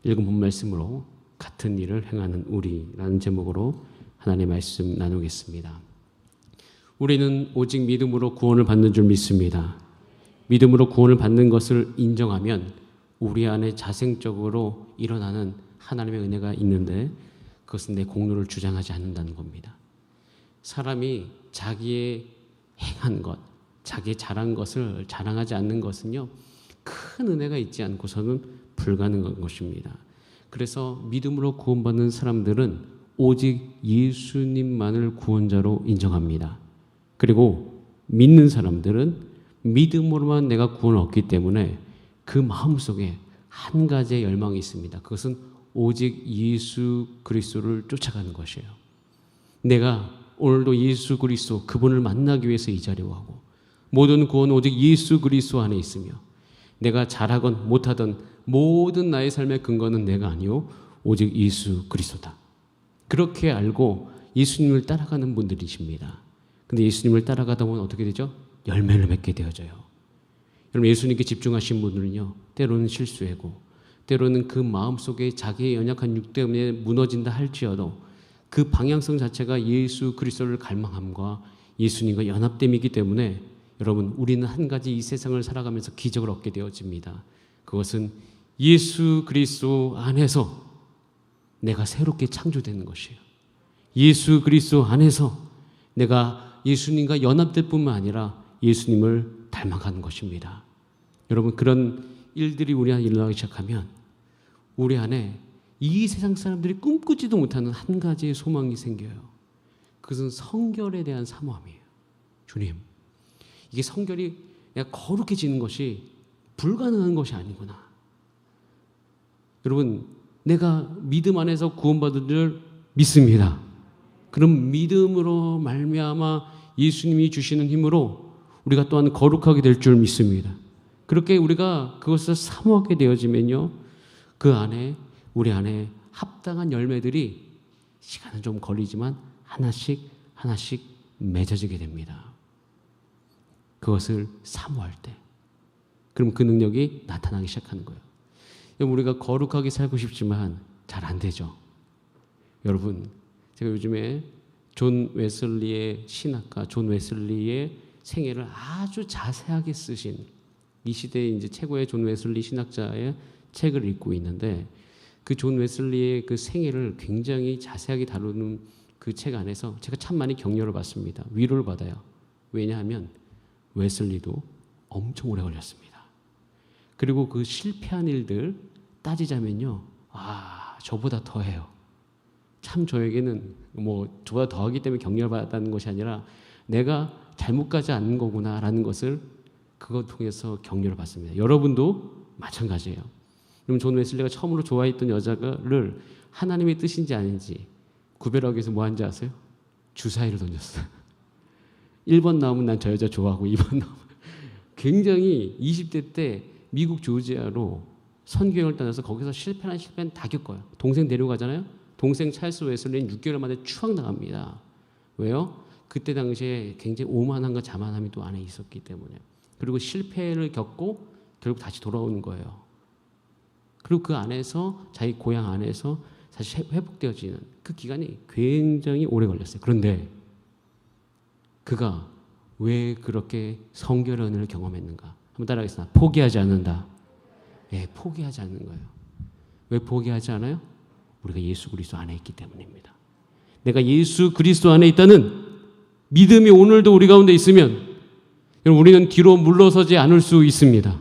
읽은 본 말씀으로 같은 일을 행하는 우리라는 제목으로 하나님의 말씀 나누겠습니다. 우리는 오직 믿음으로 구원을 받는 줄 믿습니다. 믿음으로 구원을 받는 것을 인정하면 우리 안에 자생적으로 일어나는 하나님의 은혜가 있는데 그것은 내 공로를 주장하지 않는다는 겁니다. 사람이 자기의 행한 것, 자기의 잘한 것을 자랑하지 않는 것은요, 큰 은혜가 있지 않고서는 불가능한 것입니다. 그래서 믿음으로 구원받는 사람들은 오직 예수님만을 구원자로 인정합니다. 그리고 믿는 사람들은 믿음으로만 내가 구원을 얻기 때문에 그 마음속에 한 가지의 열망이 있습니다. 그것은 오직 예수 그리스도를 쫓아가는 것이에요. 내가 오늘도 예수 그리스도 그분을 만나기 위해서 이 자리에 오고 모든 구원은 오직 예수 그리스도 안에 있으며 내가 잘하건 못하던 모든 나의 삶의 근거는 내가 아니요 오직 예수 그리스도다. 그렇게 알고 예수님을 따라가는 분들이십니다. 근데 예수님을 따라가다 보면 어떻게 되죠? 열매를 맺게 되어져요. 여러분, 예수님께 집중하신 분들은요, 때로는 실수하고 때로는 그 마음속에 자기의 연약한 육 때문에 무너진다 할지어도 그 방향성 자체가 예수 그리스도를 갈망함과 예수님과 연합됨이기 때문에 여러분, 우리는 한 가지 이 세상을 살아가면서 기적을 얻게 되어집니다. 그것은 예수 그리스도 안에서 내가 새롭게 창조되는 것이에요. 예수 그리스도 안에서 내가 예수님과 연합될 뿐만 아니라 예수님을 닮아가는 것입니다. 여러분, 그런 일들이 우리 안에 일어나기 시작하면 우리 안에 이 세상 사람들이 꿈꾸지도 못하는 한 가지의 소망이 생겨요. 그것은 성결에 대한 사모함이에요. 주님, 이게 성결이 내가 거룩해지는 것이 불가능한 것이 아니구나. 여러분, 내가 믿음 안에서 구원받은 줄 믿습니다. 그럼 믿음으로 말미암아 예수님이 주시는 힘으로 우리가 또한 거룩하게 될 줄 믿습니다. 그렇게 우리가 그것을 사모하게 되어지면요, 그 안에 우리 안에 합당한 열매들이 시간은 좀 걸리지만 하나씩 하나씩 맺어지게 됩니다. 그것을 사모할 때, 그럼 그 능력이 나타나기 시작하는 거예요. 우리가 거룩하게 살고 싶지만 잘 안 되죠. 여러분, 제가 요즘에 존 웨슬리의 신학가 존 웨슬리의 생애를 아주 자세하게 쓰신 이 시대의 이제 최고의 존 웨슬리 신학자의 책을 읽고 있는데 그 존 웨슬리의 그 생애를 굉장히 자세하게 다루는 그 책 안에서 제가 참 많이 격려를 받습니다. 위로를 받아요. 왜냐하면 웨슬리도 엄청 오래 걸렸습니다. 그리고 그 실패한 일들 따지자면요, 저보다 더해요. 참 저에게는 뭐 저보다 더하기 때문에 격려를 받았다는 것이 아니라 내가 잘못 가지 않는 거구나라는 것을 그것 통해서 격려를 받습니다. 여러분도 마찬가지예요. 그럼 존 웨슬리가 처음으로 좋아했던 여자를 하나님의 뜻인지 아닌지 구별하기 위해서 뭐 한지 아세요? 주사위를 던졌어요. 1번 나오면 난 저 여자 좋아하고 2번 나오면 굉장히 20대 때 미국 조지아로 선교행을 떠나서 거기서 실패는 다 겪어요. 동생 데려가잖아요. 동생 찰스 웨슬리는 6개월 만에 추락 나갑니다. 왜요? 그때 당시에 굉장히 오만함과 자만함이 또 안에 있었기 때문에. 그리고 실패를 겪고 결국 다시 돌아오는 거예요. 그리고 그 안에서 자기 고향 안에서 다시 회복되어지는 그 기간이 굉장히 오래 걸렸어요. 그런데 그가 왜 그렇게 성결의 은혜를 경험했는가? 한번 따라하겠습니다. 포기하지 않는다. 네, 포기하지 않는 거예요. 왜 포기하지 않아요? 우리가 예수 그리스도 안에 있기 때문입니다. 내가 예수 그리스도 안에 있다는 믿음이 오늘도 우리 가운데 있으면 우리는 뒤로 물러서지 않을 수 있습니다.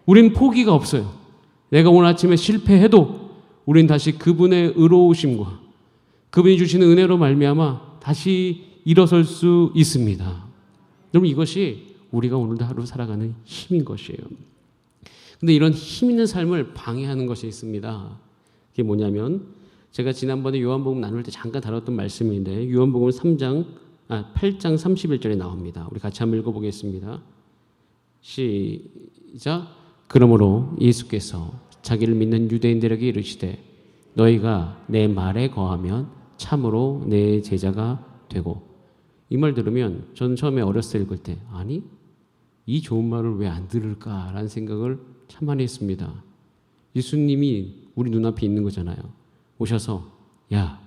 우리는 포기가 없어요. 내가 오늘 아침에 실패해도 우리는 다시 그분의 의로우심과 그분이 주시는 은혜로 말미암아 다시 일어설 수 있습니다. 여러분, 이것이 우리가 오늘도 하루 살아가는 힘인 것이에요. 근데 이런 힘 있는 삶을 방해하는 것이 있습니다. 그게 뭐냐면 제가 지난번에 요한복음 나눌 때 잠깐 다뤘던 말씀인데 요한복음 8장 31절에 나옵니다. 우리 같이 한번 읽어보겠습니다. 시작. 그러므로 예수께서 자기를 믿는 유대인들에게 이르시되 너희가 내 말에 거하면 참으로 내 제자가 되고. 이 말 들으면 저는 처음에 어렸을 때 읽을 때 아니 이 좋은 말을 왜 안 들을까라는 생각을 참 많이 했습니다. 예수님이 우리 눈앞에 있는 거잖아요. 오셔서 야,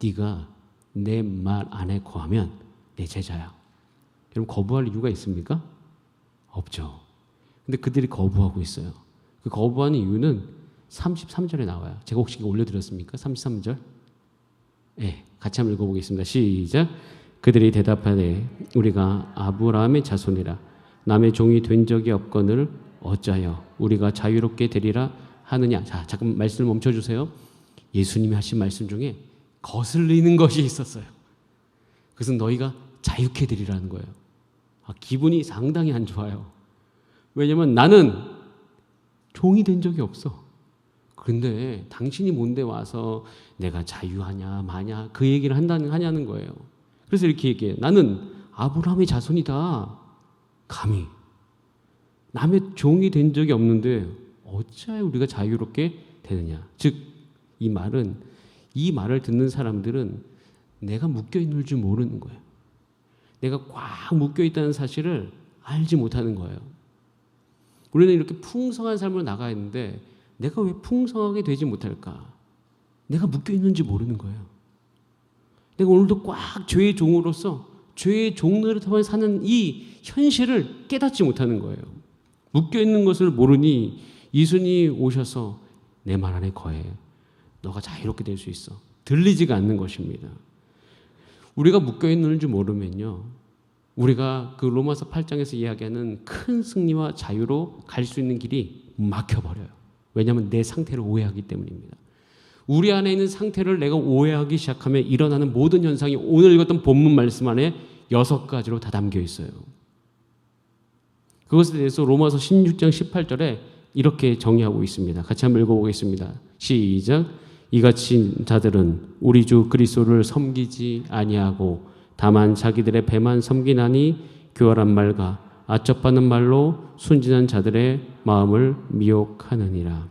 네가 내 말 안에 거하면 내 제자야. 여러분 거부할 이유가 있습니까? 없죠. 근데 그들이 거부하고 있어요. 그 거부하는 이유는 33절에 나와요. 제가 혹시 올려드렸습니까? 33절. 네, 같이 한번 읽어보겠습니다. 시작. 그들이 대답하되 우리가 아브라함의 자손이라 남의 종이 된 적이 없거늘 어찌하여 우리가 자유롭게 되리라 하느냐. 자, 잠깐 말씀을 멈춰주세요. 예수님이 하신 말씀 중에 거슬리는 것이 있었어요. 그것은 너희가 자유케 되리라는 거예요. 기분이 상당히 안 좋아요. 왜냐하면 나는 종이 된 적이 없어. 그런데 당신이 뭔데 와서 내가 자유하냐 마냐 그 얘기를 하냐는 거예요. 그래서 이렇게 얘기해. 나는 아브라함의 자손이다. 감히 남의 종이 된 적이 없는데 어찌하여 우리가 자유롭게 되느냐. 즉 이 말을 듣는 사람들은 내가 묶여있는 줄 모르는 거예요. 내가 꽉 묶여있다는 사실을 알지 못하는 거예요. 우리는 이렇게 풍성한 삶으로 나가야 하는데 내가 왜 풍성하게 되지 못할까? 내가 묶여있는지 모르는 거예요. 내가 오늘도 꽉 죄의 종으로서 죄의 종노릇하며 사는 이 현실을 깨닫지 못하는 거예요. 묶여있는 것을 모르니 예수님이 오셔서 내 말 안에 거해. 너가 자유롭게 될 수 있어. 들리지가 않는 것입니다. 우리가 묶여있는 줄 모르면요. 우리가 그 로마서 8장에서 이야기하는 큰 승리와 자유로 갈 수 있는 길이 막혀버려요. 왜냐하면 내 상태를 오해하기 때문입니다. 우리 안에 있는 상태를 내가 오해하기 시작하면 일어나는 모든 현상이 오늘 읽었던 본문 말씀 안에 6가지로 다 담겨 있어요. 그것에 대해서 로마서 16장 18절에 이렇게 정의하고 있습니다. 같이 한번 읽어보겠습니다. 시작. 이같이 자들은 우리 주 그리스도를 섬기지 아니하고 다만 자기들의 배만 섬기나니 교활한 말과 아첩하는 말로 순진한 자들의 마음을 미혹하느니라.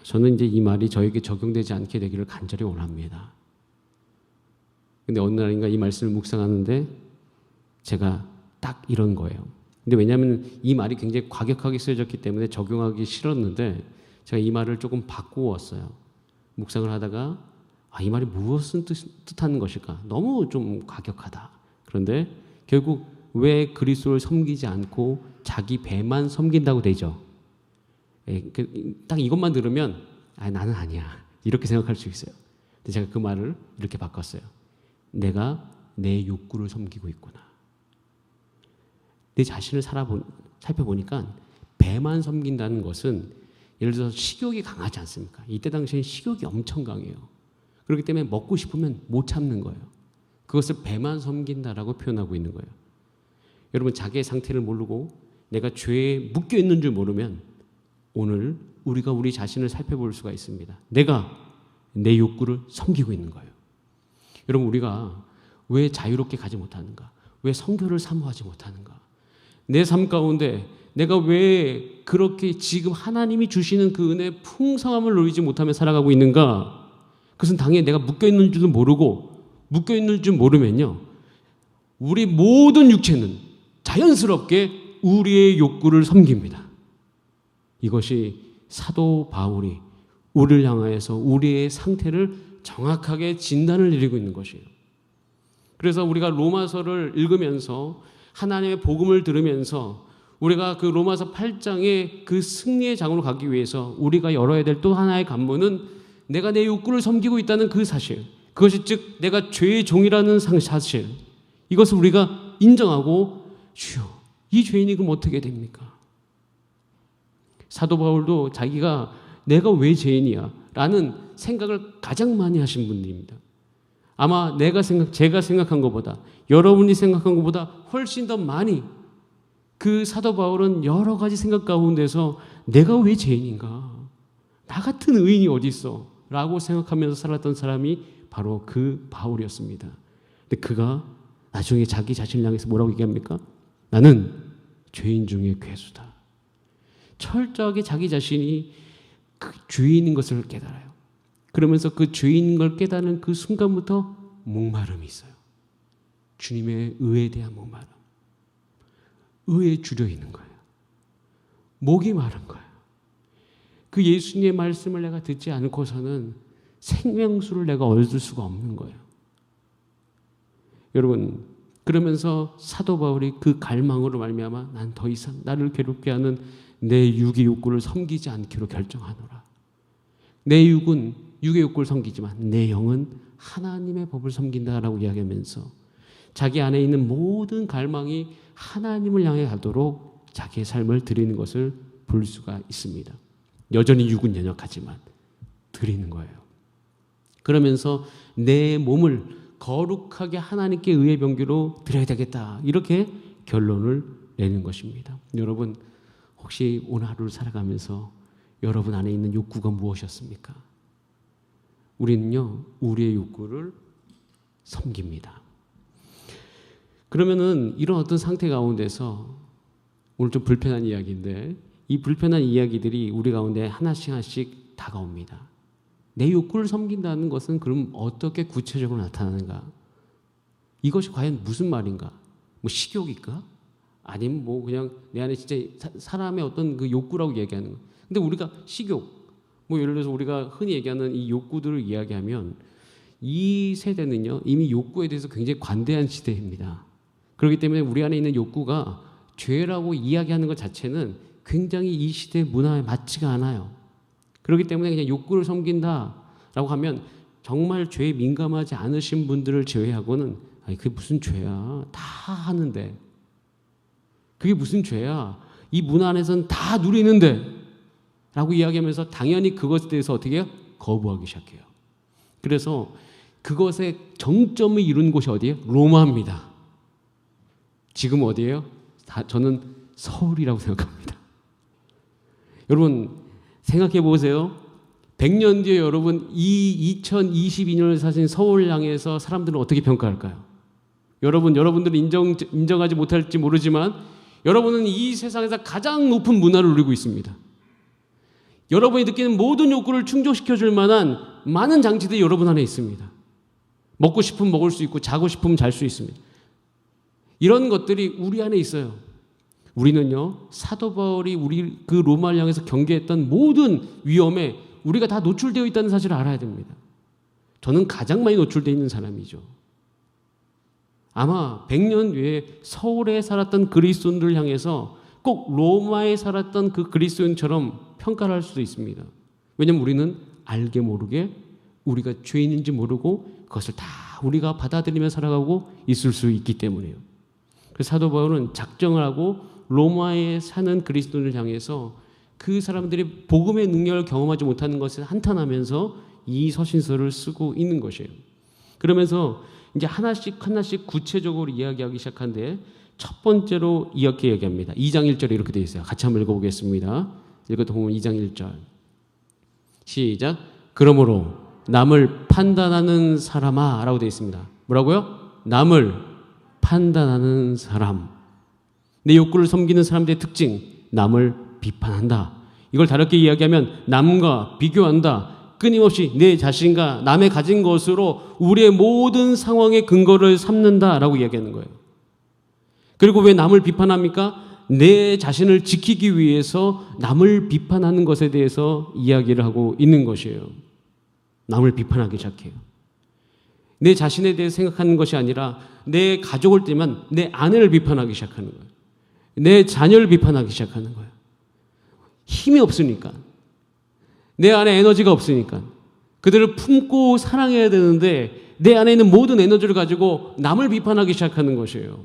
저는 이제 이 말이 저에게 적용되지 않게 되기를 간절히 원합니다. 근데 어느 날인가 이 말씀을 묵상하는데 제가 딱 이런 거예요. 근데 왜냐하면 이 말이 굉장히 과격하게 쓰여졌기 때문에 적용하기 싫었는데 제가 이 말을 조금 바꾸었어요. 묵상을 하다가 이 말이 무엇을 뜻하는 것일까? 너무 좀 과격하다. 그런데 결국 왜 그리스도를 섬기지 않고 자기 배만 섬긴다고 되죠? 딱 이것만 들으면 나는 아니야. 이렇게 생각할 수 있어요. 근데 제가 그 말을 이렇게 바꿨어요. 내가 내 욕구를 섬기고 있구나. 내 자신을 살펴보니까 배만 섬긴다는 것은 예를 들어서 식욕이 강하지 않습니까? 이때 당시엔 식욕이 엄청 강해요. 그렇기 때문에 먹고 싶으면 못 참는 거예요. 그것을 배만 섬긴다라고 표현하고 있는 거예요. 여러분 자기의 상태를 모르고 내가 죄에 묶여있는 줄 모르면 오늘 우리가 우리 자신을 살펴볼 수가 있습니다. 내가 내 욕구를 섬기고 있는 거예요. 여러분 우리가 왜 자유롭게 가지 못하는가? 왜 성결을 사모하지 못하는가? 내 삶 가운데 내가 왜 그렇게 지금 하나님이 주시는 그 은혜의 풍성함을 누리지 못하며 살아가고 있는가? 그것은 당연히 내가 묶여있는 줄도 모르고 묶여있는 줄 모르면요. 우리 모든 육체는 자연스럽게 우리의 욕구를 섬깁니다. 이것이 사도 바울이 우리를 향하여서 우리의 상태를 정확하게 진단을 내리고 있는 것이에요. 그래서 우리가 로마서를 읽으면서 하나님의 복음을 들으면서 우리가 그 로마서 8장의 그 승리의 장으로 가기 위해서 우리가 열어야 될 또 하나의 관문은 내가 내 욕구를 섬기고 있다는 그 사실, 그것이 즉 내가 죄의 종이라는 사실, 이것을 우리가 인정하고 주여 이 죄인이 그럼 어떻게 됩니까? 사도 바울도 자기가 내가 왜 죄인이야 라는 생각을 가장 많이 하신 분들입니다. 아마 제가 생각한 것보다 여러분이 생각한 것보다 훨씬 더 많이 그 사도 바울은 여러 가지 생각 가운데서 내가 왜 죄인인가? 나 같은 의인이 어디 있어? 라고 생각하면서 살았던 사람이 바로 그 바울이었습니다. 근데 그가 나중에 자기 자신을 향해서 뭐라고 얘기합니까? 나는 죄인 중에 괴수다. 철저하게 자기 자신이 그 죄인인 것을 깨달아요. 그러면서 그 죄인인 걸 깨닫는 그 순간부터 목마름이 있어요. 주님의 의에 대한 목마름. 의에 주려 있는 거예요. 목이 마른 거예요. 그 예수님의 말씀을 내가 듣지 않고서는 생명수를 내가 얻을 수가 없는 거예요. 여러분, 그러면서 사도 바울이 그 갈망으로 말미암아 난 더 이상 나를 괴롭게 하는 내 육의 욕구를 섬기지 않기로 결정하노라. 내 육은 육의 욕구를 섬기지만 내 영은 하나님의 법을 섬긴다라고 이야기하면서 자기 안에 있는 모든 갈망이 하나님을 향해 가도록 자기의 삶을 드리는 것을 볼 수가 있습니다. 여전히 육은 연약하지만 드리는 거예요. 그러면서 내 몸을 거룩하게 하나님께 의의 병기로 드려야 되겠다. 이렇게 결론을 내는 것입니다. 여러분, 혹시 오늘 하루를 살아가면서 여러분 안에 있는 욕구가 무엇이었습니까? 우리는요, 우리의 욕구를 섬깁니다. 그러면은 이런 어떤 상태 가운데서 오늘 좀 불편한 이야기인데 이 불편한 이야기들이 우리 가운데 하나씩 하나씩 다가옵니다. 내 욕구를 섬긴다는 것은 그럼 어떻게 구체적으로 나타나는가? 이것이 과연 무슨 말인가? 뭐 식욕일까? 아니면 뭐 그냥 내 안에 진짜 사람의 어떤 그 욕구라고 얘기하는 거. 근데 우리가 식욕, 뭐 예를 들어서 우리가 흔히 얘기하는 이 욕구들을 이야기하면 이 세대는요 이미 욕구에 대해서 굉장히 관대한 시대입니다. 그렇기 때문에 우리 안에 있는 욕구가 죄라고 이야기하는 것 자체는 굉장히 이 시대의 문화에 맞지가 않아요. 그렇기 때문에 그냥 욕구를 섬긴다라고 하면 정말 죄에 민감하지 않으신 분들을 제외하고는 아니 그게 무슨 죄야? 다 하는데 그게 무슨 죄야? 이 문화 안에서는 다 누리는데 라고 이야기하면서 당연히 그것에 대해서 어떻게 해요? 거부하기 시작해요. 그래서 그것의 정점을 이룬 곳이 어디예요? 로마입니다. 지금 어디예요? 저는 서울이라고 생각합니다. 여러분 생각해 보세요. 100년 뒤에 여러분 이 2022년을 사신 서울 향해서 사람들은 어떻게 평가할까요? 여러분들은 인정하지 못할지 모르지만 여러분은 이 세상에서 가장 높은 문화를 누리고 있습니다. 여러분이 느끼는 모든 욕구를 충족시켜 줄 만한 많은 장치들이 여러분 안에 있습니다. 먹고 싶으면 먹을 수 있고 자고 싶으면 잘 수 있습니다. 이런 것들이 우리 안에 있어요. 우리는요 사도 바울이 우리 그 로마를 향해서 경계했던 모든 위험에 우리가 다 노출되어 있다는 사실을 알아야 됩니다. 저는 가장 많이 노출되어 있는 사람이죠. 아마 100년 뒤에 서울에 살았던 그리스도인들을 향해서 꼭 로마에 살았던 그 그리스도인처럼 평가를 할 수도 있습니다. 왜냐하면 우리는 알게 모르게 우리가 죄인인지 모르고 그것을 다 우리가 받아들이며 살아가고 있을 수 있기 때문이에요. 그래서 사도 바울은 작정을 하고 로마에 사는 그리스도인을 향해서 그 사람들이 복음의 능력을 경험하지 못하는 것을 한탄하면서 이 서신서를 쓰고 있는 것이에요. 그러면서 이제 하나씩 구체적으로 이야기하기 시작한데 첫 번째로 이렇게 얘기합니다. 2장 1절에 이렇게 되어 있어요. 같이 한번 읽어보겠습니다. 읽어도 보면 2장 1절 시작. 그러므로 남을 판단하는 사람아 라고 되어 있습니다. 뭐라고요? 남을 판단하는 사람. 내 욕구를 섬기는 사람들의 특징, 남을 비판한다. 이걸 다르게 이야기하면 남과 비교한다. 끊임없이 내 자신과 남의 가진 것으로 우리의 모든 상황의 근거를 삼는다라고 이야기하는 거예요. 그리고 왜 남을 비판합니까? 내 자신을 지키기 위해서 남을 비판하는 것에 대해서 이야기를 하고 있는 것이에요. 남을 비판하기 시작해요. 내 자신에 대해 생각하는 것이 아니라 내 가족을 때면 내 아내를 비판하기 시작하는 거예요. 내 자녀를 비판하기 시작하는 거예요. 힘이 없으니까. 내 안에 에너지가 없으니까. 그들을 품고 사랑해야 되는데 내 안에 있는 모든 에너지를 가지고 남을 비판하기 시작하는 것이에요.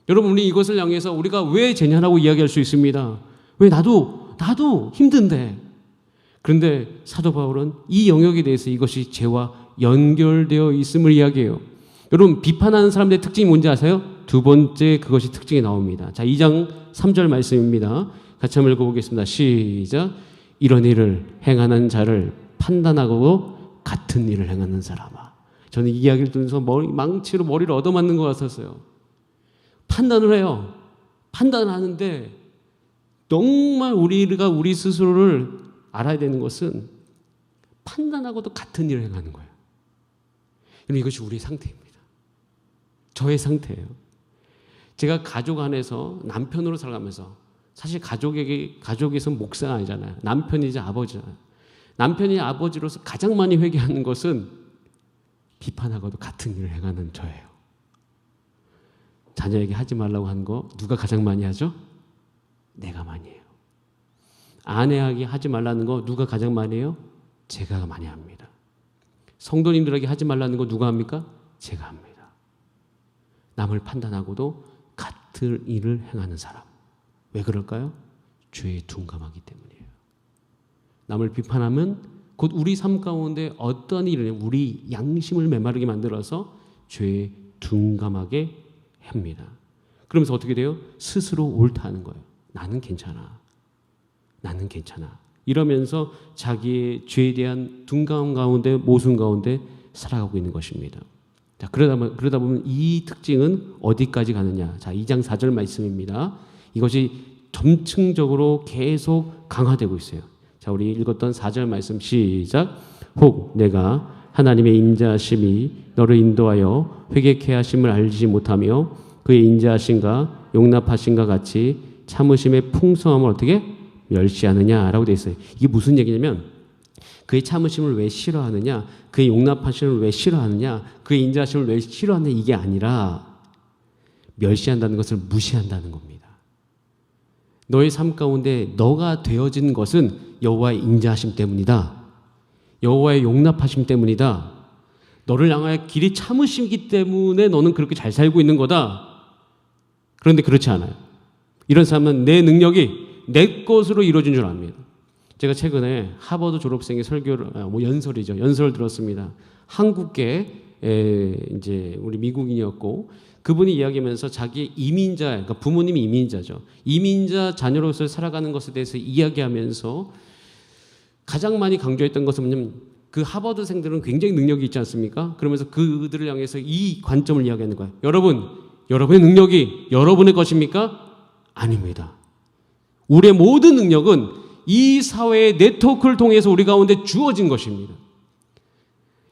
여러분 우리 이것을 향해서 우리가 왜 죄냐라고 이야기할 수 있습니다. 왜 나도 힘든데. 그런데 사도 바울은 이 영역에 대해서 이것이 죄와 연결되어 있음을 이야기해요. 여러분 비판하는 사람들의 특징이 뭔지 아세요? 두 번째 그것이 특징이 나옵니다. 자 2장 3절 말씀입니다. 같이 한번 읽어보겠습니다. 시작. 이런 일을 행하는 자를 판단하고 같은 일을 행하는 사람아. 저는 이 이야기를 들으면서 망치로 머리를 얻어맞는 것 같았어요. 판단을 해요. 판단을 하는데 정말 우리가 우리 스스로를 알아야 되는 것은 판단하고도 같은 일을 행하는 거예요. 이것이 우리의 상태입니다. 저의 상태예요. 제가 가족 안에서 남편으로 살아가면서 사실 가족에서 목사가 아니잖아요. 남편이자 아버지잖아요. 남편이 아버지로서 가장 많이 회개하는 것은 비판하고도 같은 일을 행하는 저예요. 자녀에게 하지 말라고 한 거 누가 가장 많이 하죠? 내가 많이 해요. 아내에게 하지 말라는 거 누가 가장 많이 해요? 제가 많이 합니다. 성도님들에게 하지 말라는 거 누가 합니까? 제가 합니다. 남을 판단하고도 같은 일을 행하는 사람. 왜 그럴까요? 죄에 둔감하기 때문이에요. 남을 비판하면 곧 우리 삶 가운데 어떤 일을 우리 양심을 메마르게 만들어서 죄에 둔감하게 합니다. 그러면서 어떻게 돼요? 스스로 옳다는 거예요. 나는 괜찮아. 나는 괜찮아. 이러면서 자기의 죄에 대한 둔감 가운데 모순 가운데 살아가고 있는 것입니다. 자, 그러다 보면 이 특징은 어디까지 가느냐. 자, 2장 4절 말씀입니다. 이것이 점층적으로 계속 강화되고 있어요. 자, 우리 읽었던 4절 말씀 시작. 혹 내가 하나님의 인자하심이 너를 인도하여 회개케 하심을 알지 못하며 그의 인자하심과 용납하심과 같이 참으심의 풍성함을 어떻게 멸시하느냐라고 되어 있어요. 이게 무슨 얘기냐면 그의 참으심을 왜 싫어하느냐, 그의 용납하심을 왜 싫어하느냐, 그의 인자하심을 왜 싫어하느냐, 이게 아니라 멸시한다는 것을 무시한다는 겁니다. 너의 삶 가운데 너가 되어진 것은 여호와의 인자하심 때문이다. 여호와의 용납하심 때문이다. 너를 향하여 길이 참으시기 때문에 너는 그렇게 잘 살고 있는 거다. 그런데 그렇지 않아요. 이런 사람은 내 능력이 내 것으로 이루어진 줄 압니다. 제가 최근에 하버드 졸업생의 연설을 들었습니다. 한국계 이제 우리 미국인이었고 그분이 이야기하면서 자기 이민자, 그러니까 부모님이 이민자죠. 이민자 자녀로서 살아가는 것에 대해서 이야기하면서 가장 많이 강조했던 것은 뭐냐면 그 하버드생들은 굉장히 능력이 있지 않습니까? 그러면서 그들을 향해서 이 관점을 이야기하는 거예요. 여러분의 능력이 여러분의 것입니까? 아닙니다. 우리의 모든 능력은 이 사회의 네트워크를 통해서 우리 가운데 주어진 것입니다.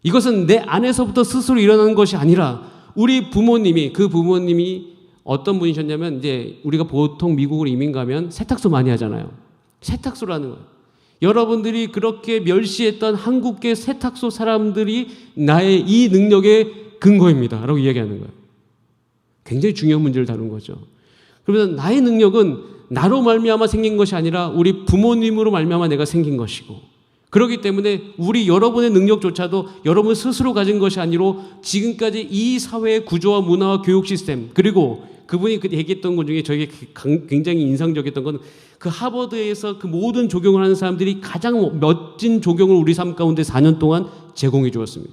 이것은 내 안에서부터 스스로 일어나는 것이 아니라 우리 부모님이, 그 부모님이 어떤 분이셨냐면 이제 우리가 보통 미국으로 이민 가면 세탁소 많이 하잖아요. 세탁소라는 거예요. 여러분들이 그렇게 멸시했던 한국계 세탁소 사람들이 나의 이 능력의 근거입니다. 라고 이야기하는 거예요. 굉장히 중요한 문제를 다룬 거죠. 그러면 나의 능력은 나로 말미암아 생긴 것이 아니라 우리 부모님으로 말미암아 내가 생긴 것이고 그렇기 때문에 여러분의 능력조차도 여러분 스스로 가진 것이 아니로 지금까지 이 사회의 구조와 문화와 교육 시스템 그리고 그분이 얘기했던 것 중에 저에게 굉장히 인상적이었던 건 그 하버드에서 그 모든 적용을 하는 사람들이 가장 멋진 적용을 우리 삶 가운데 4년 동안 제공해 주었습니다.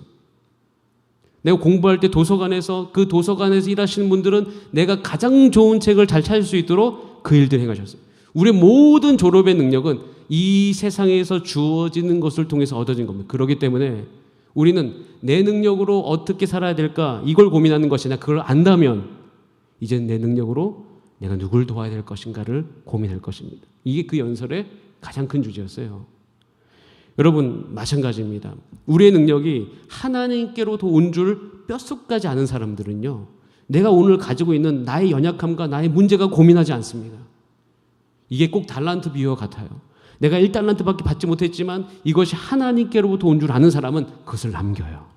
내가 공부할 때 도서관에서 일하시는 분들은 내가 가장 좋은 책을 잘 찾을 수 있도록 그 일들 행하셨어요. 우리의 모든 졸업의 능력은 이 세상에서 주어지는 것을 통해서 얻어진 겁니다. 그렇기 때문에 우리는 내 능력으로 어떻게 살아야 될까 이걸 고민하는 것이나 그걸 안다면 이제 내 능력으로 내가 누굴 도와야 될 것인가를 고민할 것입니다. 이게 그 연설의 가장 큰 주제였어요. 여러분 마찬가지입니다. 우리의 능력이 하나님께로도 온 줄 뼛속까지 아는 사람들은요. 내가 오늘 가지고 있는 나의 연약함과 나의 문제가 고민하지 않습니다. 이게 꼭 달란트 비유와 같아요. 내가 1달란트밖에 받지 못했지만 이것이 하나님께로부터 온 줄 아는 사람은 그것을 남겨요.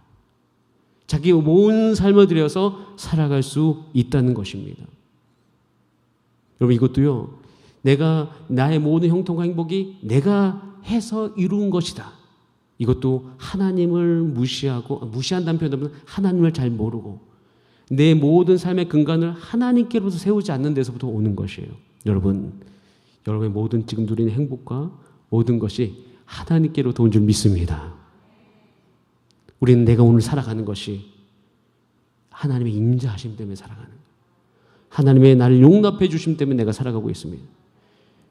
자기 온 삶을 들여서 살아갈 수 있다는 것입니다. 여러분 이것도요. 나의 모든 형통과 행복이 내가 해서 이룬 것이다. 이것도 하나님을 무시한다는 표현은 하나님을 잘 모르고 내 모든 삶의 근간을 하나님께로부터 세우지 않는 데서부터 오는 것이에요. 여러분의 모든 지금 누리는 행복과 모든 것이 하나님께로부터 온 줄 믿습니다. 우리는 내가 오늘 살아가는 것이 하나님의 인자하심 때문에 살아가는 거예요. 하나님의 나를 용납해 주심 때문에 내가 살아가고 있습니다.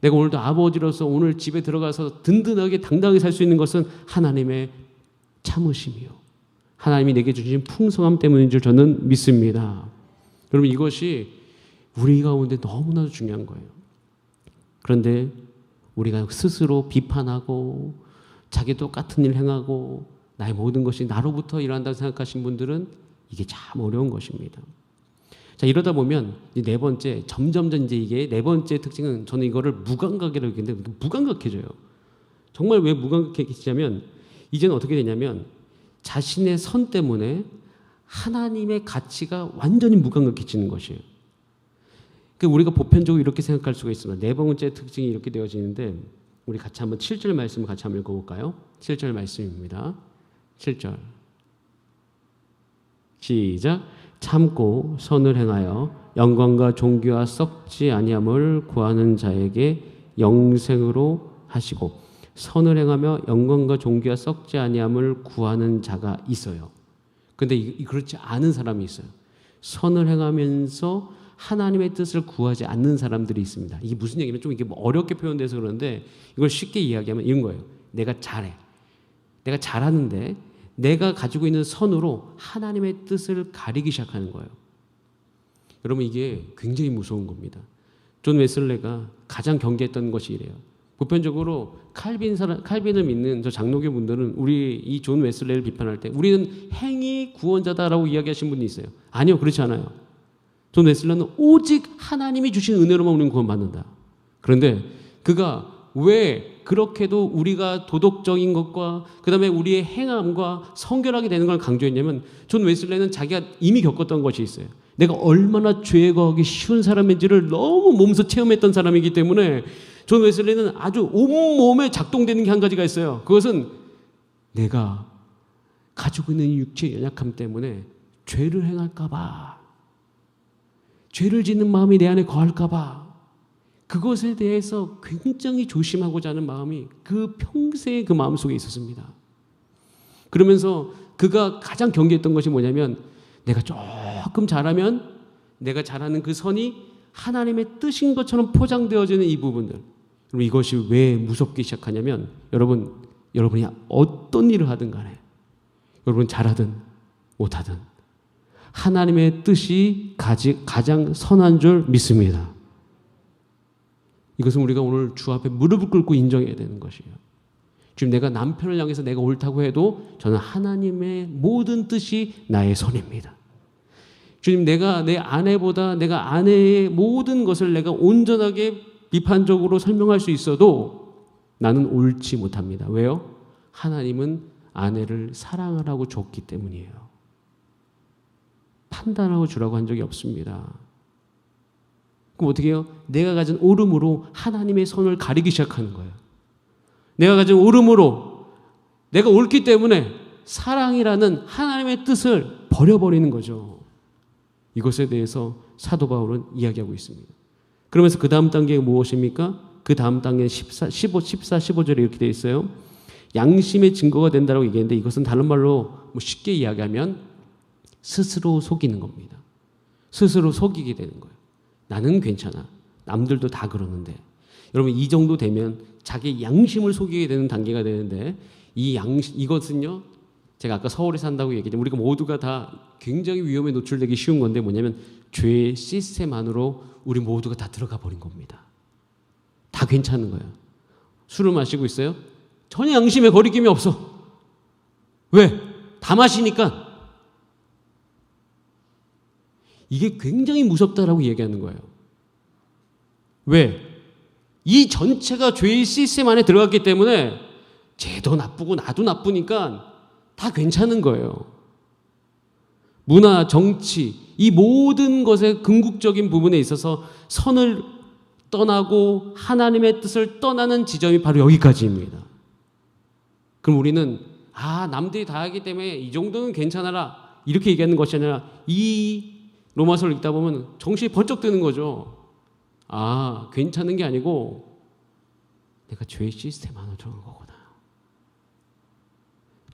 내가 오늘도 아버지로서 오늘 집에 들어가서 든든하게 당당하게 살 수 있는 것은 하나님의 참으심이요. 하나님이 내게 주신 풍성함 때문인 줄 저는 믿습니다. 여러분 이것이 우리 가운데 너무나도 중요한 거예요. 그런데 우리가 스스로 비판하고 자기 똑같은 일 행하고 나의 모든 것이 나로부터 일어난다고 생각하신 분들은 이게 참 어려운 것입니다. 자, 이러다 보면 이제 네 번째, 점점점 이제 이게 네 번째 특징은 저는 이거를 무감각이라고 얘기했는데 무감각해져요. 정말 왜 무감각해지냐면 이제는 어떻게 되냐면 자신의 선 때문에 하나님의 가치가 완전히 무감각해지는 것이에요. 그러니까 우리가 보편적으로 이렇게 생각할 수가 있습니다. 네 번째 특징이 이렇게 되어지는데 우리 같이 한번 7절 말씀을 같이 한번 읽어볼까요? 7절 말씀입니다. 7절 시작. 참고 선을 행하여 영광과 존귀와 썩지 아니함을 구하는 자에게 영생으로 하시고 선을 행하며 영광과 존귀와 썩지 아니함을 구하는 자가 있어요. 근데 그렇지 않은 사람이 있어요. 선을 행하면서 하나님의 뜻을 구하지 않는 사람들이 있습니다. 이게 무슨 얘기냐면 좀 이게 뭐 어렵게 표현돼서 그러는데 이걸 쉽게 이야기하면 이런 거예요. 내가 잘해. 내가 잘하는데 내가 가지고 있는 선으로 하나님의 뜻을 가리기 시작하는 거예요. 여러분 이게 굉장히 무서운 겁니다. 존 웨슬레가 가장 경계했던 것이 이래요. 보편적으로 칼빈을 믿는 저 장로교 분들은 우리 이 존 웨슬레를 비판할 때 우리는 행위 구원자다라고 이야기하신 분이 있어요. 아니요, 그렇지 않아요. 존 웨슬레는 오직 하나님이 주신 은혜로만 우리는 구원받는다. 그런데 그가 왜 그렇게도 우리가 도덕적인 것과 그 다음에 우리의 행함과 성결하게 되는 걸 강조했냐면 존 웨슬레는 자기가 이미 겪었던 것이 있어요. 내가 얼마나 죄에 거하기 쉬운 사람인지를 너무 몸소 체험했던 사람이기 때문에 존 웨슬레는 아주 온몸에 작동되는 게 한 가지가 있어요. 그것은 내가 가지고 있는 육체의 연약함 때문에 죄를 행할까 봐, 죄를 짓는 마음이 내 안에 거할까 봐 그것에 대해서 굉장히 조심하고자 하는 마음이 그 평생의 그 마음속에 있었습니다. 그러면서 그가 가장 경계했던 것이 뭐냐면 내가 조금 잘하면 내가 잘하는 그 선이 하나님의 뜻인 것처럼 포장되어지는 이 부분들. 그럼 이것이 왜 무섭기 시작하냐면 여러분이 어떤 일을 하든 간에 여러분 잘하든 못하든 하나님의 뜻이 가장 선한 줄 믿습니다. 이것은 우리가 오늘 주 앞에 무릎을 꿇고 인정해야 되는 것이에요. 지금 내가 남편을 향해서 내가 옳다고 해도 저는 하나님의 모든 뜻이 나의 선입니다. 주님, 내가 내 아내보다 내가 아내의 모든 것을 내가 온전하게 비판적으로 설명할 수 있어도 나는 옳지 못합니다. 왜요? 하나님은 아내를 사랑하라고 줬기 때문이에요. 판단하고 주라고 한 적이 없습니다. 그럼 어떻게 해요? 내가 가진 오름으로 하나님의 선을 가리기 시작하는 거예요. 내가 가진 오름으로 내가 옳기 때문에 사랑이라는 하나님의 뜻을 버려버리는 거죠. 이것에 대해서 사도 바울은 이야기하고 있습니다. 그러면서 그 다음 단계가 무엇입니까? 그 다음 단계 14, 15절에 이렇게 되어 있어요. 양심의 증거가 된다고 얘기했는데 이것은 다른 말로 쉽게 이야기하면 스스로 속이는 겁니다. 스스로 속이게 되는 거예요. 나는 괜찮아. 남들도 다 그러는데. 여러분 이 정도 되면 자기 양심을 속이게 되는 단계가 되는데 이것은요. 제가 아까 서울에 산다고 얘기했지만 우리가 모두가 다 굉장히 위험에 노출되기 쉬운 건데 뭐냐면 죄의 시스템 안으로 우리 모두가 다 들어가 버린 겁니다. 다 괜찮은 거예요. 술을 마시고 있어요. 전혀 양심에 거리낌이 없어. 왜? 다 마시니까. 이게 굉장히 무섭다라고 얘기하는 거예요. 왜? 이 전체가 죄의 시스템 안에 들어갔기 때문에 쟤도 나쁘고 나도 나쁘니까 다 괜찮은 거예요. 문화, 정치, 이 모든 것의 궁극적인 부분에 있어서 선을 떠나고 하나님의 뜻을 떠나는 지점이 바로 여기까지입니다. 그럼 우리는 남들이 다 하기 때문에 이 정도는 괜찮아라 이렇게 얘기하는 것이 아니라 이 로마서를 읽다 보면 정신이 번쩍 드는 거죠. 괜찮은 게 아니고 내가 죄의 시스템 안으로 들어간 거구나.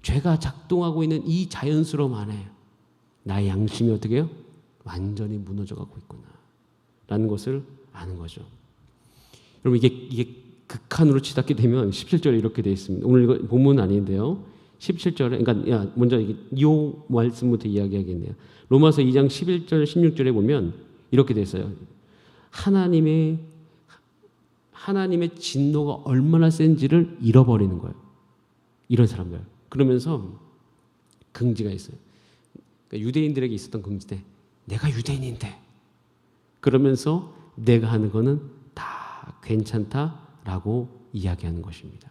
죄가 작동하고 있는 이 자연스러움 안에 나의 양심이 어떻게 해요? 완전히 무너져가고 있구나 라는 것을 아는 거죠. 여러분 이게 극한으로 치닫게 되면 17절에 이렇게 되어 있습니다. 오늘 이거 본문은 아닌데요. 17절에 그러니까 먼저 이 말씀부터 이야기하겠네요. 로마서 2장 11절 16절에 보면 이렇게 되어 있어요. 하나님의 진노가 얼마나 센지를 잃어버리는 거예요. 이런 사람들. 그러면서 긍지가 있어요. 그러니까 유대인들에게 있었던 긍지인데 내가 유대인인데 그러면서 내가 하는 거는 다 괜찮다라고 이야기하는 것입니다.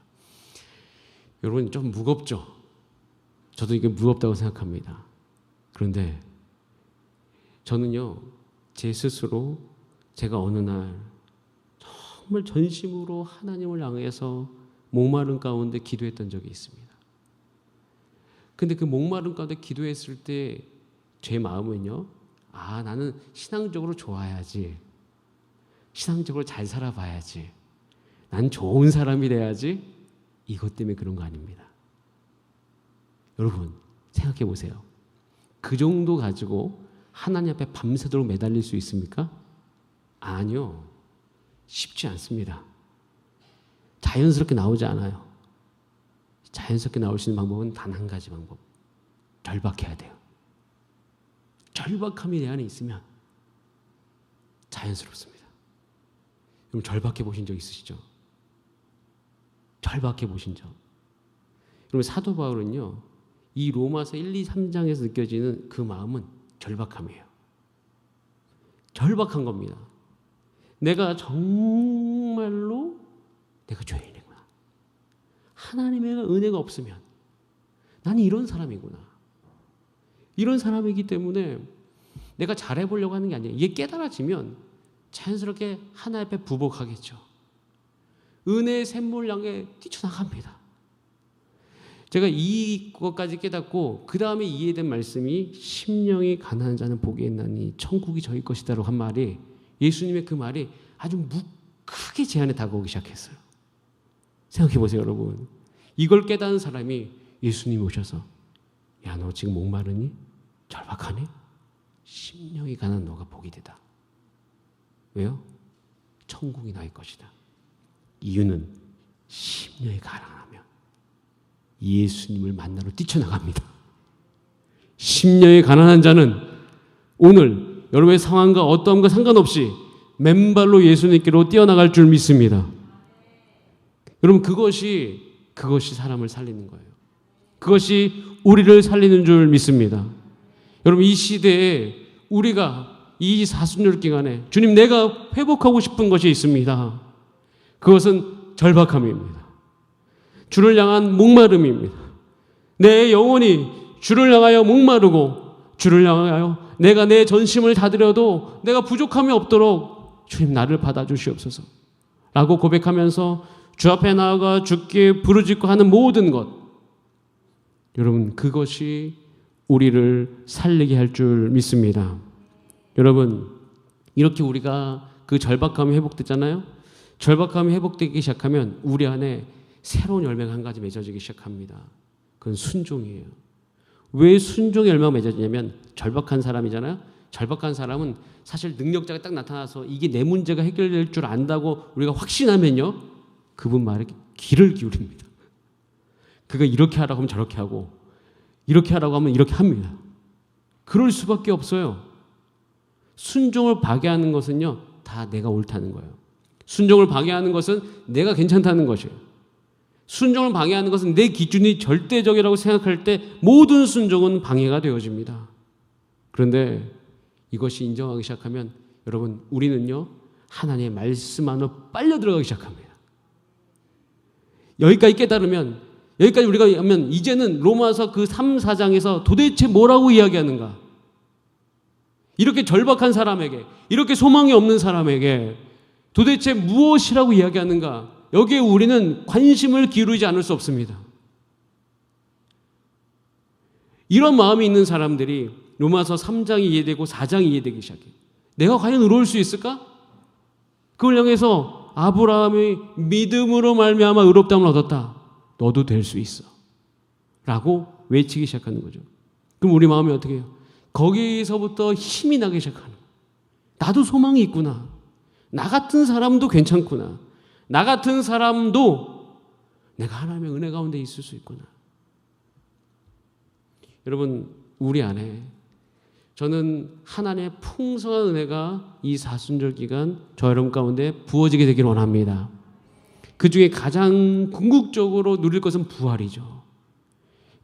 여러분 좀 무겁죠? 저도 이게 무겁다고 생각합니다. 그런데 저는요, 제 스스로 제가 어느 날 정말 전심으로 하나님을 향해서 목마른 가운데 기도했던 적이 있습니다. 근데 그 목마른 가운데 기도했을 때 제 마음은요, 나는 신앙적으로 좋아야지, 신앙적으로 잘 살아봐야지, 난 좋은 사람이 돼야지, 이것 때문에 그런 거 아닙니다. 여러분 생각해 보세요. 그 정도 가지고 하나님 앞에 밤새도록 매달릴 수 있습니까? 아니요. 쉽지 않습니다. 자연스럽게 나오지 않아요. 자연스럽게 나올 수 있는 방법은 단 한 가지 방법. 절박해야 돼요. 절박함이 내 안에 있으면 자연스럽습니다. 여러분 절박해 보신 적 있으시죠? 절박해 보신 적. 여러분 사도 바울은요, 이 로마서 1, 2, 3장에서 느껴지는 그 마음은 절박함이에요. 절박한 겁니다. 내가 정말로 내가 죄인이구나. 하나님의 은혜가 없으면 나는 이런 사람이구나. 이런 사람이기 때문에 내가 잘해보려고 하는 게 아니에요. 이게 깨달아지면 자연스럽게 하나님 앞에 부복하겠죠. 은혜의 샘물 향해 뛰쳐나갑니다. 제가 이것까지 깨닫고 그 다음에 이해된 말씀이 심령이 가난한 자는 복이 있나니 천국이 저희 것이다라고 한 말이, 예수님의 그 말이 아주 크게 제 안에 다가오기 시작했어요. 생각해 보세요, 여러분. 이걸 깨닫는 사람이 예수님이 오셔서 야, 너 지금 목마르니? 절박하니? 심령이 가난한 너가 복이 되다. 왜요? 천국이 나의 것이다. 이유는 심령이 가난하면 예수님을 만나러 뛰쳐나갑니다. 심령이 가난한 자는 오늘 여러분의 상황과 어떠함과 상관없이 맨발로 예수님께로 뛰어나갈 줄 믿습니다. 여러분 그것이 사람을 살리는 거예요. 그것이 우리를 살리는 줄 믿습니다. 여러분 이 시대에 우리가 이 사순절 기간에 주님 내가 회복하고 싶은 것이 있습니다. 그것은 절박함입니다. 주를 향한 목마름입니다. 내 영혼이 주를 향하여 목마르고 주를 향하여 내가 내 전심을 다드려도 내가 부족함이 없도록 주님 나를 받아주시옵소서 라고 고백하면서 주 앞에 나아가 주께 부르짖고 하는 모든 것, 여러분 그것이 우리를 살리게 할 줄 믿습니다. 여러분 이렇게 우리가 그 절박함이 회복됐잖아요. 절박함이 회복되기 시작하면 우리 안에 새로운 열매가 한 가지 맺어지기 시작합니다. 그건 순종이에요. 왜 순종의 열매가 맺어지냐면 절박한 사람이잖아요. 절박한 사람은 사실 능력자가 딱 나타나서 이게 내 문제가 해결될 줄 안다고 우리가 확신하면요, 그분 말에 귀를 기울입니다. 그가 이렇게 하라고 하면 저렇게 하고 이렇게 하라고 하면 이렇게 합니다. 그럴 수밖에 없어요. 순종을 파괴하는 것은요, 다 내가 옳다는 거예요. 순종을 방해하는 것은 내가 괜찮다는 것이에요. 순종을 방해하는 것은 내 기준이 절대적이라고 생각할 때 모든 순종은 방해가 되어집니다. 그런데 이것이 인정하기 시작하면 여러분 우리는요 하나님의 말씀 안으로 빨려 들어가기 시작합니다. 여기까지 깨달으면, 여기까지 우리가 하면 이제는 로마서 그 3, 4장에서 도대체 뭐라고 이야기하는가, 이렇게 절박한 사람에게, 이렇게 소망이 없는 사람에게 도대체 무엇이라고 이야기하는가, 여기에 우리는 관심을 기울이지 않을 수 없습니다. 이런 마음이 있는 사람들이 로마서 3장이 이해되고 4장이 이해되기 시작해요. 내가 과연 의로울 수 있을까? 그걸 향해서 아브라함이 믿음으로 말미암아 의롭다함을 얻었다. 너도 될 수 있어 라고 외치기 시작하는 거죠. 그럼 우리 마음이 어떻게 해요? 거기서부터 힘이 나기 시작하는 거예요. 나도 소망이 있구나. 나 같은 사람도 괜찮구나. 나 같은 사람도 내가 하나님의 은혜 가운데 있을 수 있구나. 여러분 우리 안에, 저는 하나님의 풍성한 은혜가 이 사순절 기간 저 여러분 가운데 부어지게 되기를 원합니다. 그 중에 가장 궁극적으로 누릴 것은 부활이죠.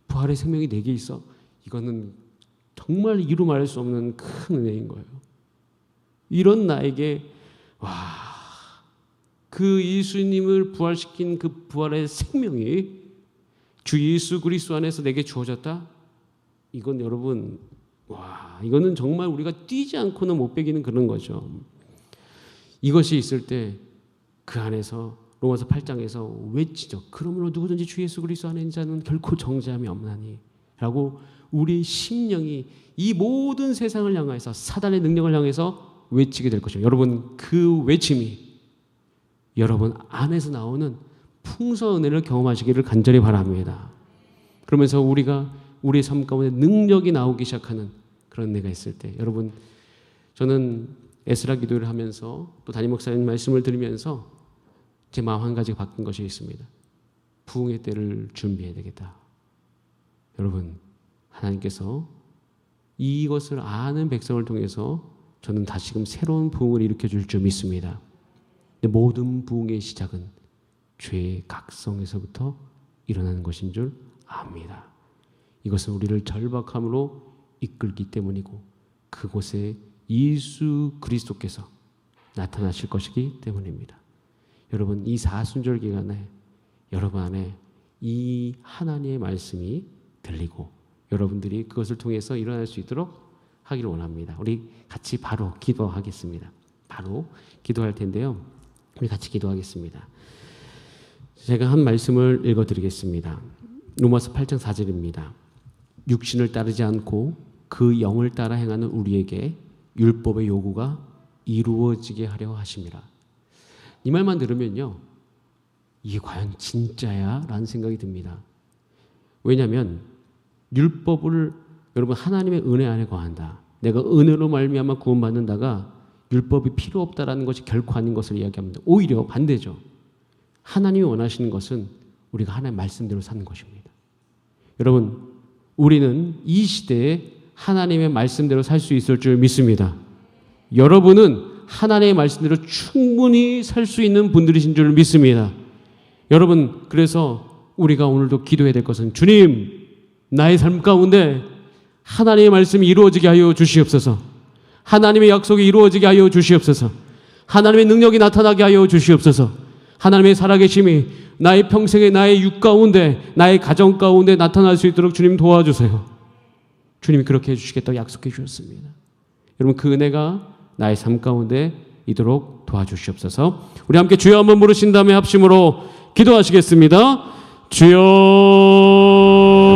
부활의 생명이 내게 있어. 이거는 정말 이루 말할 수 없는 큰 은혜인 거예요. 이런 나에게 그 예수님을 부활시킨 그 부활의 생명이 주 예수 그리스도 안에서 내게 주어졌다? 이건 여러분, 이거는 정말 우리가 뛰지 않고는 못 배기는 그런 거죠. 이것이 있을 때 그 안에서 로마서 8장에서 외치죠. 그러므로 누구든지 주 예수 그리스도 안에 있는 자는 결코 정죄함이 없나니 라고 우리 심령이 이 모든 세상을 향해서 사단의 능력을 향해서 외치게 될 것이죠. 여러분, 그 외침이 여러분 안에서 나오는 풍성한 은혜를 경험하시기를 간절히 바랍니다. 그러면서 우리가 우리의 삶 가운데 능력이 나오기 시작하는 그런 은혜가 있을 때, 여러분, 저는 에스라 기도를 하면서 또 담임 목사님 말씀을 들으면서 제 마음 한 가지가 바뀐 것이 있습니다. 부흥의 때를 준비해야 되겠다. 여러분, 하나님께서 이것을 아는 백성을 통해서 저는 다시금 새로운 부흥을 일으켜 줄 믿습니다. 근데 모든 부흥의 시작은 죄의 각성에서부터 일어나는 것인 줄 압니다. 이것은 우리를 절박함으로 이끌기 때문이고 그곳에 예수 그리스도께서 나타나실 것이기 때문입니다. 여러분, 이 사순절 기간에 여러분 안에 이 하나님의 말씀이 들리고 여러분들이 그것을 통해서 일어날 수 있도록 하기를 원합니다. 우리 같이 바로 기도하겠습니다. 바로 기도할 텐데요. 우리 같이 기도하겠습니다. 제가 한 말씀을 읽어드리겠습니다. 로마서 8장 4절입니다. 육신을 따르지 않고 그 영을 따라 행하는 우리에게 율법의 요구가 이루어지게 하려 하심이라. 이 말만 들으면요, 이게 과연 진짜야? 라는 생각이 듭니다. 왜냐하면 율법을 여러분 하나님의 은혜 안에 거한다, 내가 은혜로 말미암아 구원받는다가 율법이 필요 없다라는 것이 결코 아닌 것을 이야기합니다. 오히려 반대죠. 하나님이 원하시는 것은 우리가 하나님의 말씀대로 사는 것입니다. 여러분, 우리는 이 시대에 하나님의 말씀대로 살 수 있을 줄 믿습니다. 여러분은 하나님의 말씀대로 충분히 살 수 있는 분들이신 줄 믿습니다. 여러분, 그래서 우리가 오늘도 기도해야 될 것은 주님, 나의 삶 가운데 하나님의 말씀이 이루어지게 하여 주시옵소서. 하나님의 약속이 이루어지게 하여 주시옵소서. 하나님의 능력이 나타나게 하여 주시옵소서. 하나님의 살아계심이 나의 평생에 나의 육 가운데, 나의 가정 가운데 나타날 수 있도록 주님 도와주세요. 주님이 그렇게 해주시겠다고 약속해 주셨습니다. 여러분, 그 은혜가 나의 삶 가운데 있도록 도와주시옵소서. 우리 함께 주여 한번 부르신 다음에 합심으로 기도하시겠습니다. 주여